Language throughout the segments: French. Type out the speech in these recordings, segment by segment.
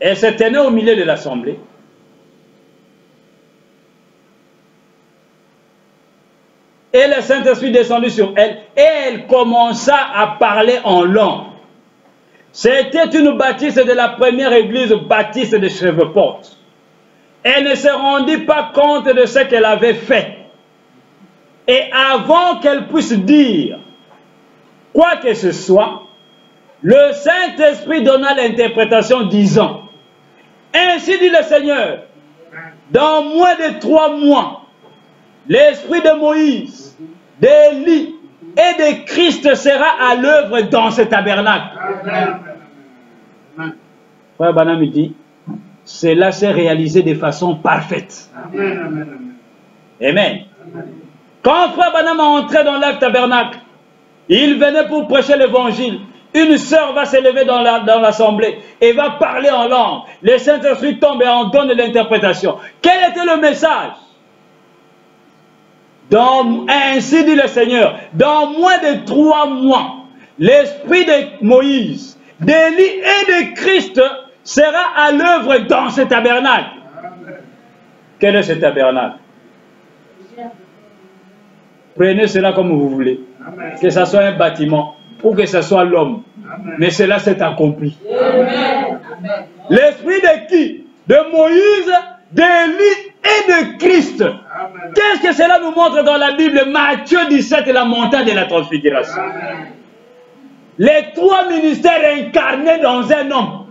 Elle se tenait au milieu de l'assemblée. Et le Saint-Esprit descendit sur elle et elle commença à parler en langue. C'était une baptiste de la première église baptiste de Shreveport. Elle ne se rendit pas compte de ce qu'elle avait fait. Et avant qu'elle puisse dire quoi que ce soit, le Saint-Esprit donna l'interprétation disant: ainsi dit le Seigneur, dans moins de 3 mois, l'esprit de Moïse, d'Élie et de Christ sera à l'œuvre dans ce tabernacle. Frère Branham dit, cela s'est réalisé de façon parfaite. Amen. Quand Frère Branham est entré dans le tabernacle, il venait pour prêcher l'évangile. Une sœur va se lever dans l'assemblée et va parler en langue. Le Saint-Esprit tombe et en donne l'interprétation. Quel était le message? Ainsi dit le Seigneur, dans moins de 3 mois, l'esprit de Moïse, d'Élie et de Christ sera à l'œuvre dans ce tabernacle. Quel est ce tabernacle? Prenez cela comme vous voulez. Que ce soit un bâtiment ou que ce soit l'homme. Mais cela s'est accompli. L'esprit de qui? De Moïse, d'Élie et de Christ. Qu'est-ce que cela nous montre dans la Bible? Matthieu 17, la montagne de la transfiguration. Les 3 ministères incarnés dans un homme.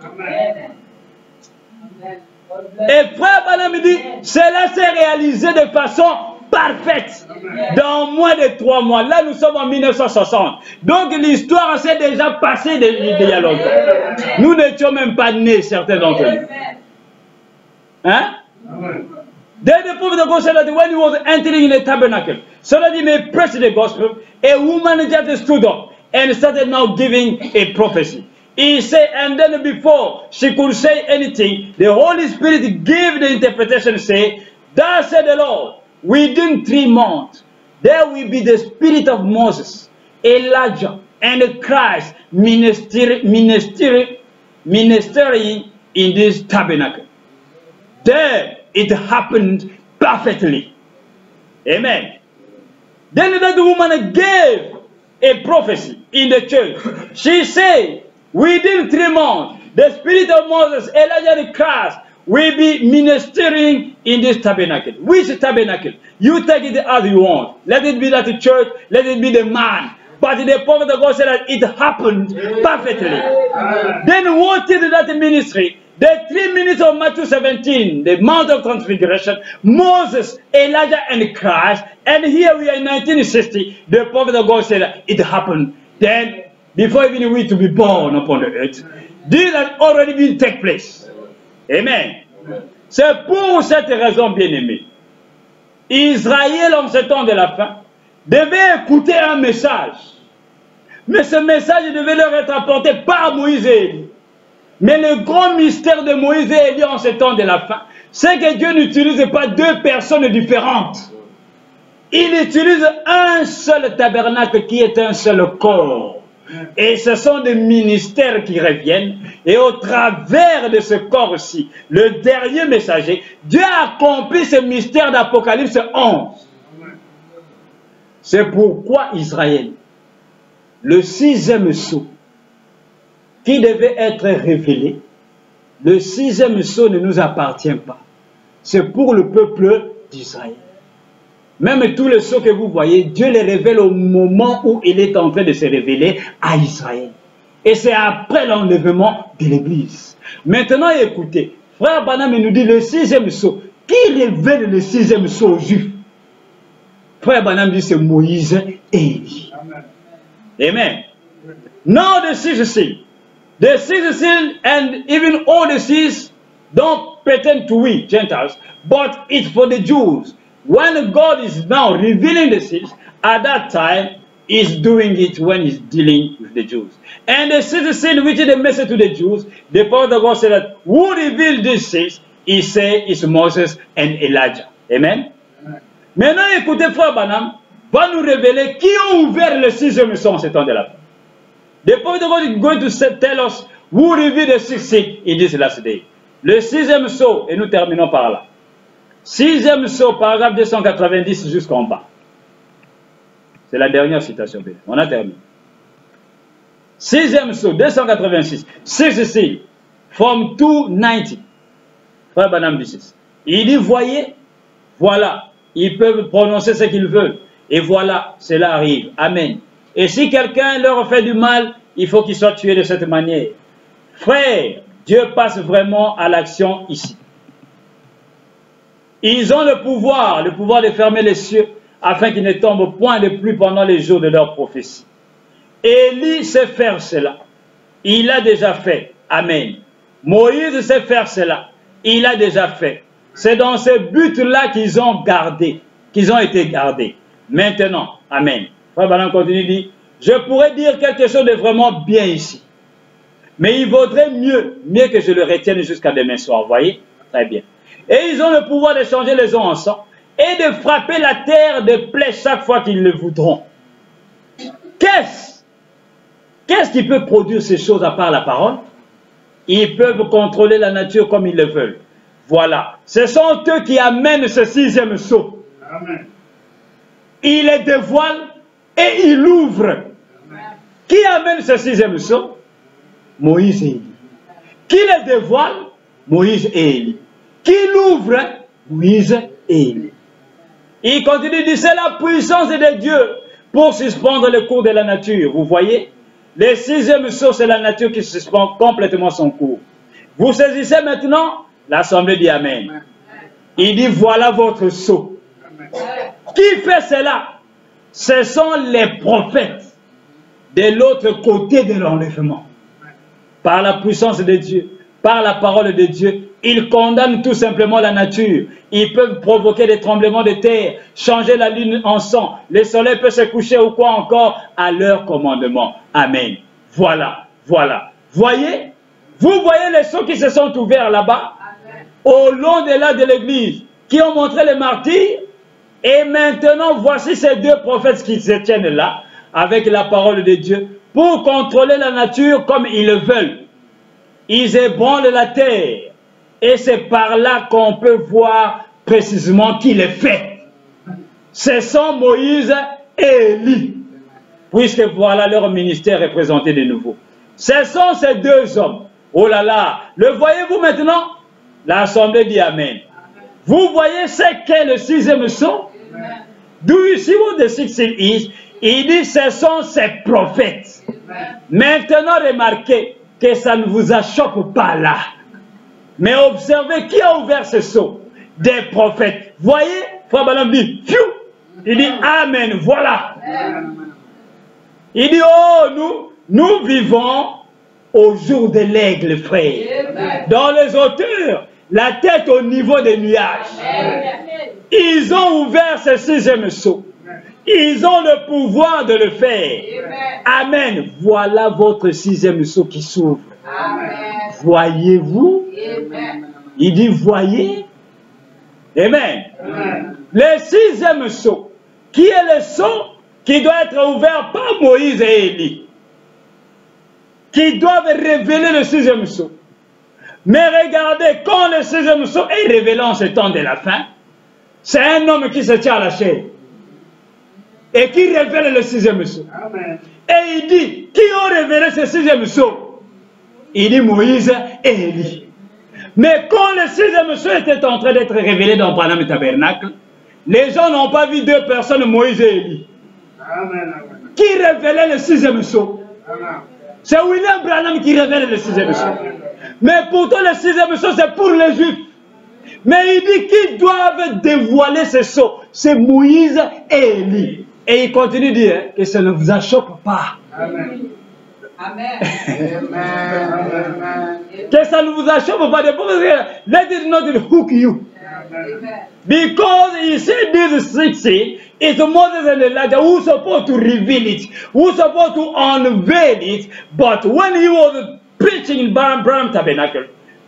Et Frère Branham dit, cela s'est réalisé de façon parfaite dans moins de 3 mois. Là, nous sommes en 1960. Donc, l'histoire s'est déjà passée il y a longtemps. Nous n'étions même pas nés, certains d'entre nous. Hein? Then the prophet of God said that when he was entering in the tabernacle, so that he may preach the gospel, a woman just stood up and started now giving a prophecy. He said, and then before she could say anything, the Holy Spirit gave the interpretation, say, thus said the Lord, within 3 months, there will be the spirit of Moses, Elijah, and Christ ministering in this tabernacle. There it happened perfectly. Amen. Then that woman gave a prophecy in the church. She said, within 3 months, the spirit of Moses, Elijah, and Christ will be ministering in this tabernacle. Which tabernacle? You take it as you want. Let it be that the church, let it be the man. But the prophet of God said that it happened perfectly. Then what is that ministry? The 3 minutes of Matthew 17, the Mount of Transfiguration, Moses, Elijah, and Christ. And here we are in 1960, the prophet of God said that it happened. Then, before even we to be born upon the earth, this had already been take place. Amen. C'est pour cette raison, bien-aimés, Israël, en ce temps de la fin, devait écouter un message. Mais ce message devait leur être apporté par Moïse et Élie. Mais le grand mystère de Moïse et Élie en ce temps de la fin, c'est que Dieu n'utilise pas 2 personnes différentes. Il utilise un seul tabernacle qui est un seul corps. Et ce sont des ministères qui reviennent. Et au travers de ce corps-ci, le dernier messager, Dieu a accompli ce mystère d'Apocalypse 11. C'est pourquoi Israël, le 6e sceau, qui devait être révélé, le 6e sceau ne nous appartient pas. C'est pour le peuple d'Israël. Même tous les sceaux que vous voyez, Dieu les révèle au moment où il est en train de se révéler à Israël. Et c'est après l'enlèvement de l'Église. Maintenant, écoutez, Frère Branham nous dit le 6e sceau. Qui révèle le 6e sceau aux Juifs? Frère Branham dit c'est Moïse et Élie. Amen. Now the 6th seal. The 6th seal and even all the seals don't pertain to we, Gentiles, but it's for the Jews. When God is now revealing the seals, at that time, He's doing it when He's dealing with the Jews. And the 6th seal, which is the message to the Jews, the prophet of God said that who revealed these seals, He said it's Moses and Elijah. Amen? Maintenant, écoutez, Frère Branham va nous révéler qui a ouvert le 6e sceau en ce temps de la fin. The prophet of God is going to tell us who revealed the 6th seal in this last day. Le sixième sceau, et nous terminons par là. Sixième sceau, paragraphe 290 jusqu'en bas. C'est la dernière citation. On a terminé. Sixième sceau, 286. Six seal, from 290. Frère Branham dit ceci. Il dit, voyez, voilà, ils peuvent prononcer ce qu'ils veulent. Et voilà, cela arrive. Amen. Et si quelqu'un leur fait du mal, il faut qu'il soit tué de cette manière. Frère, Dieu passe vraiment à l'action ici. Ils ont le pouvoir de fermer les cieux, afin qu'ils ne tombent point de pluie pendant les jours de leur prophétie. Élie sait faire cela. Il l'a déjà fait. Amen. Moïse sait faire cela. Il l'a déjà fait. C'est dans ce but-là qu'ils ont gardé, qu'ils ont été gardés. Maintenant, amen. Frère Branham continue, dit, je pourrais dire quelque chose de vraiment bien ici. Mais il vaudrait mieux que je le retienne jusqu'à demain soir. Vous voyez? Très bien. Et ils ont le pouvoir de changer les eaux en sang et de frapper la terre de plaies chaque fois qu'ils le voudront. Qu'est-ce qui peut produire ces choses à part la parole? Ils peuvent contrôler la nature comme ils le veulent. Voilà. Ce sont eux qui amènent ce sixième sceau. Amen. Il les dévoile et il l'ouvre. Qui amène ce sixième sceau? Moïse et Élie. Qui les dévoile? Moïse et Élie. Qui l'ouvre? Moïse et Élie. Il continue de dire, c'est la puissance de Dieu pour suspendre le cours de la nature. Vous voyez? Le sixième sceau, c'est la nature qui suspend complètement son cours. Vous saisissez maintenant? L'Assemblée dit Amen. Il dit, voilà votre sceau. Qui fait cela? Ce sont les prophètes de l'autre côté de l'enlèvement. Par la puissance de Dieu, par la parole de Dieu, ils condamnent tout simplement la nature. Ils peuvent provoquer des tremblements de terre, changer la lune en sang. Le soleil peut se coucher ou quoi encore à leur commandement. Amen. Voilà, voilà. Voyez? Vous voyez les sceaux qui se sont ouverts là-bas, au long de là de l'église, qui ont montré les martyrs. Et maintenant, voici ces deux prophètes qui se tiennent là, avec la parole de Dieu, pour contrôler la nature comme ils le veulent. Ils ébranlent la terre. Et c'est par là qu'on peut voir précisément qui les fait. Ce sont Moïse et Élie. Puisque voilà leur ministère représenté de nouveau. Ce sont ces deux hommes. Oh là là, le voyez-vous maintenant? L'Assemblée dit Amen. Vous voyez ce qu'est le sixième sceau? Do you see what the sixth seal is? Il dit ce sont ces prophètes. Maintenant remarquez que ça ne vous achoppe pas là. Mais observez qui a ouvert ce sceau? Des prophètes. Voyez, Frère Branham dit, pfiou! Il dit Amen, voilà. Il dit, oh, nous vivons au jour de l'aigle, frère. Dans les hauteurs, la tête au niveau des nuages. Ils ont ouvert ce sixième sceau. Ils ont le pouvoir de le faire. Amen. Voilà votre sixième sceau qui s'ouvre. Voyez-vous? Il dit, voyez? Amen. Le sixième sceau, qui est le sceau qui doit être ouvert par Moïse et Élie, qui doivent révéler le sixième sceau. Mais regardez, quand le sixième sceau est révélé en ce temps de la fin, c'est un homme qui se tient à la chair et qui révèle le sixième sceau. Et il dit, qui ont révélé ce sixième sceau? Il dit Moïse et Élie. Mais quand le sixième sceau était en train d'être révélé dans Branham Tabernacle, les gens n'ont pas vu deux personnes, Moïse et Élie. Qui révélait le sixième sceau? C'est William Branham qui révèle le sixième sceau. Mais pourtant le sixième sceau c'est pour les Juifs. Mais il dit qu'ils doivent dévoiler ce sceau. C'est Moïse et Élie. Et il continue de dire que ça ne vous achoppe pas. Amen. Que ça ne vous achoppe pas. Let it not hook you. Because he said this 60, it's Moses and Elijah who supposed to reveal it, who supposed to unveil it. But when he was preaching in Branham Tabernacle,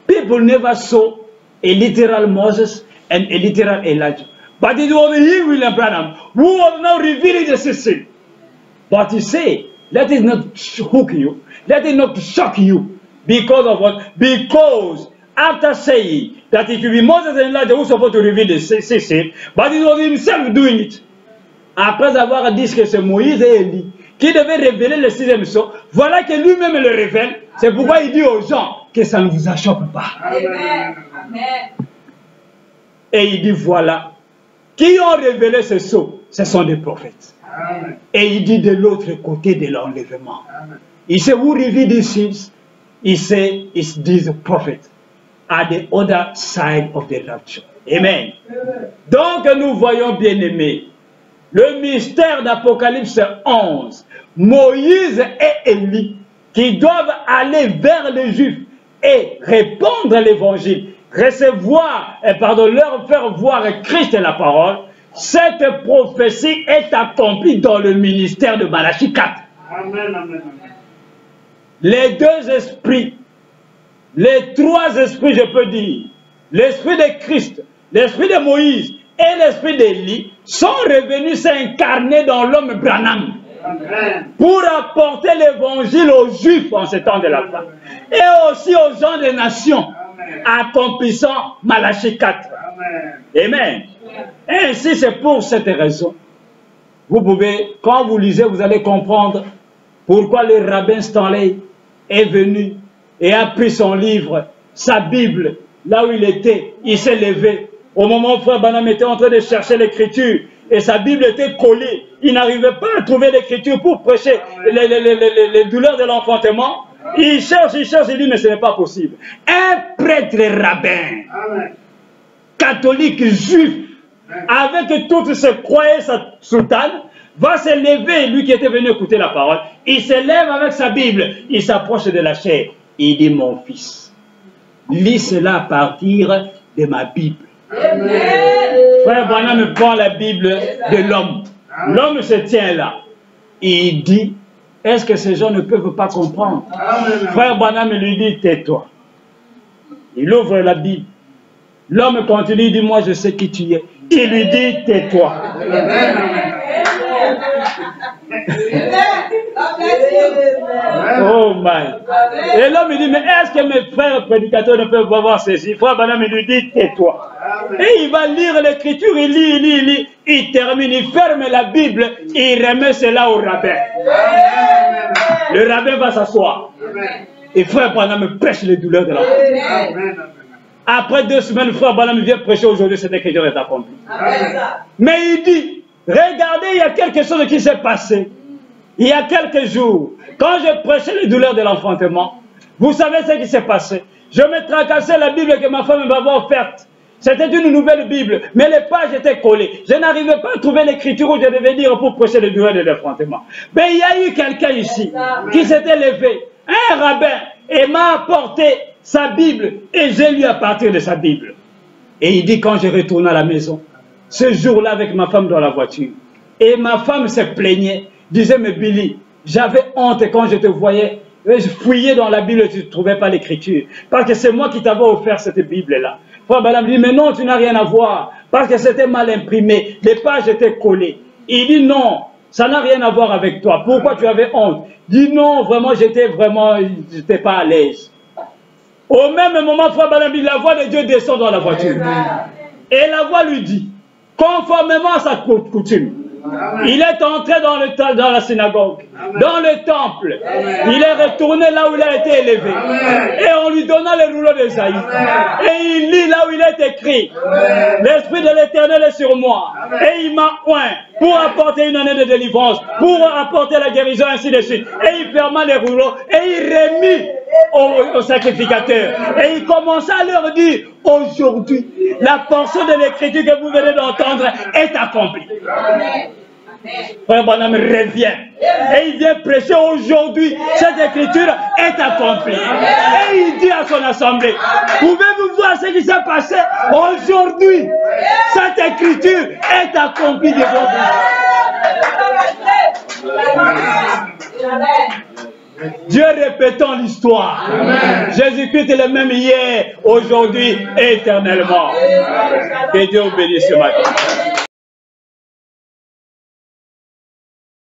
people never saw a literal Moses and a literal Elijah. But it was he, William Branham, who was now revealing the system. But he said, let it not hook you, let it not shock you. Because of what? Because after saying that it will be Moses and Elijah who are supposed to reveal the system, but it was himself doing it. Après avoir dit que c'est Moïse et Élie qui devaient révéler le sixième sceau, voilà que lui-même le révèle. C'est pourquoi il dit aux gens que ça ne vous achoppe pas. Amen. Et il dit voilà, qui ont révélé ce sceau, ce sont des prophètes. Amen. Et il dit de l'autre côté de l'enlèvement. Il sait who revealed these things. He said it's these prophets at the other side of the rapture. Amen. Donc nous voyons, bien aimés, le mystère d'Apocalypse 11, Moïse et Élie qui doivent aller vers les Juifs et répondre à l'évangile, recevoir, leur faire voir Christ et la parole. Cette prophétie est accomplie dans le ministère de Malachie 4. Amen, amen. Les deux esprits, les trois esprits, je peux dire, l'esprit de Christ, l'esprit de Moïse et l'esprit d'Élie sont revenus s'incarner dans l'homme Branham pour apporter l'évangile aux Juifs en ce temps de la fin et aussi aux gens des nations, accomplissant Malachie 4. Amen. Ainsi, c'est pour cette raison. Vous pouvez, quand vous lisez, vous allez comprendre pourquoi le rabbin Stanley est venu et a pris son livre, sa Bible, là où il était, il s'est levé. Au moment où Frère Branham était en train de chercher l'écriture, et sa Bible était collée, il n'arrivait pas à trouver l'écriture pour prêcher les douleurs de l'enfantement. Il cherche, il dit, mais ce n'est pas possible. Un prêtre rabbin, catholique, juif, avec toutes ses croyances soutanes, va se lever, lui qui était venu écouter la parole. Il se lève avec sa Bible, il s'approche de la chair. Il dit, mon fils, lis cela à partir de ma Bible. Amen. Frère Branham prend la Bible de l'homme. L'homme se tient là. Il dit, est-ce que ces gens ne peuvent pas comprendre? Amen. Frère Branham lui dit, tais-toi. Il ouvre la Bible. L'homme continue, il dit, moi je sais qui tu es. Il lui dit, tais-toi. Oh my. Et l'homme dit, mais est-ce que mes frères prédicateurs ne peuvent pas voir ceci? Frère Branham lui dit, tais-toi. Et il va lire l'écriture, il lit, il termine, il ferme la Bible, il remet cela au rabbin. Le rabbin va s'asseoir. Et frère Branham prêche les douleurs de la foi. Après 2 semaines, frère Branham vient prêcher aujourd'hui, cette écriture est accomplie. Mais il dit, regardez, il y a quelque chose qui s'est passé. Il y a quelques jours, quand je prêchais les douleurs de l'enfantement, vous savez ce qui s'est passé. Je me tracassais la Bible que ma femme m'avait offerte. C'était une nouvelle Bible, mais les pages étaient collées. Je n'arrivais pas à trouver l'écriture où je devais dire pour prêcher les douleurs de l'enfantement. Mais il y a eu quelqu'un ici qui s'était levé, un rabbin, et m'a apporté sa Bible, et j'ai lu à partir de sa Bible. Et il dit, quand je retourne à la maison, ce jour-là avec ma femme dans la voiture, et ma femme se plaignait, disait, mais Billy, j'avais honte quand je te voyais, je fouillais dans la Bible et tu ne trouvais pas l'écriture, parce que c'est moi qui t'avais offert cette Bible-là. Frère Branham dit, mais non, tu n'as rien à voir, parce que c'était mal imprimé, les pages étaient collées. Il dit, non, ça n'a rien à voir avec toi, pourquoi tu avais honte? Il dit, non, vraiment, j'étais pas à l'aise. Au même moment, Frère Branham dit, la voix de Dieu descend dans la voiture. Et la voix lui dit, conformément à sa coutume, il est entré dans la synagogue, dans le temple. Il est retourné là où il a été élevé. Et on lui donna le rouleau d'Ésaïe. Et il lit là où il est écrit, l'Esprit de l'Éternel est sur moi. Et il m'a oint pour apporter une année de délivrance, pour apporter la guérison, ainsi de suite. Et il ferma les rouleaux et il remit aux sacrificateurs. Et il commença à leur dire, aujourd'hui, la portion de l'écriture que vous venez d'entendre est accomplie. Frère Branham revient et il vient prêcher aujourd'hui. Cette écriture est accomplie. Et il dit à son assemblée, pouvez-vous voir ce qui s'est passé aujourd'hui? Cette écriture est accomplie devant vous. Dieu répétant l'histoire. Jésus-Christ est le même hier, aujourd'hui et éternellement. Que Dieu vous bénisse ce matin.